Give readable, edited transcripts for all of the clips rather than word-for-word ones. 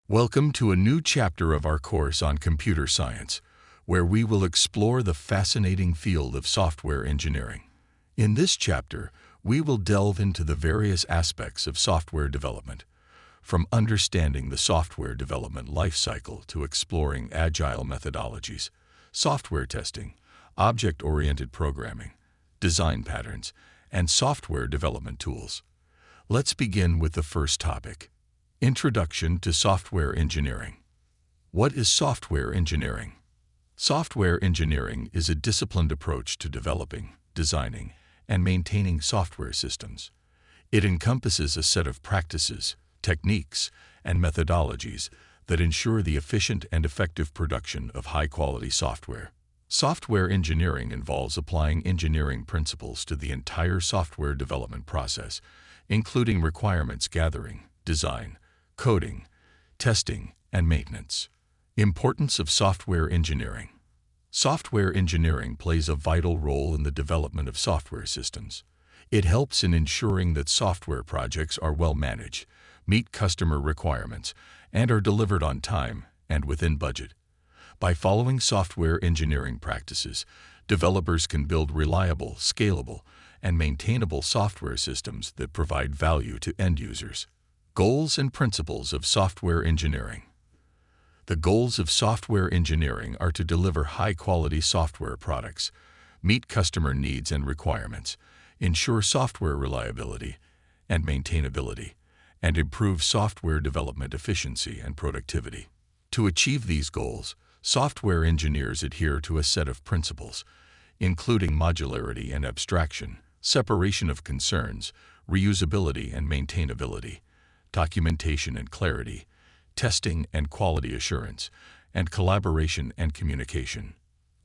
Welcome to a new chapter of our course on computer science, where we will explore the fascinating field of software engineering. In this chapter, we will delve into the various aspects of software development, from understanding the software development lifecycle to exploring agile methodologies, software testing, object-oriented programming, design patterns, and software development tools. Let's begin with the first topic. Introduction to Software Engineering. What is software engineering? Software engineering is a disciplined approach to developing, designing, and maintaining software systems. It encompasses a set of practices, techniques, and methodologies that ensure the efficient and effective production of high-quality software. Software engineering involves applying engineering principles to the entire software development process, including requirements gathering, design, coding, testing, and maintenance. Importance of software engineering. Software engineering plays a vital role in the development of software systems. It helps in ensuring that software projects are well managed, meet customer requirements, and are delivered on time and within budget. By following software engineering practices, developers can build reliable, scalable, and maintainable software systems that provide value to end users. Goals and principles of software engineering. The goals of software engineering are to deliver high-quality software products, meet customer needs and requirements, ensure software reliability and maintainability, and improve software development efficiency and productivity. To achieve these goals, software engineers adhere to a set of principles, including modularity and abstraction, separation of concerns, reusability and maintainability, documentation and clarity, testing and quality assurance, and collaboration and communication.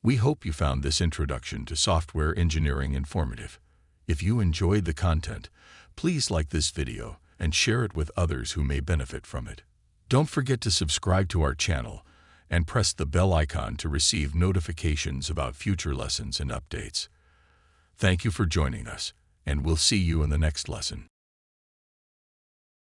We hope you found this introduction to software engineering informative. If you enjoyed the content, please like this video and share it with others who may benefit from it. Don't forget to subscribe to our channel and press the bell icon to receive notifications about future lessons and updates. Thank you for joining us, and we'll see you in the next lesson.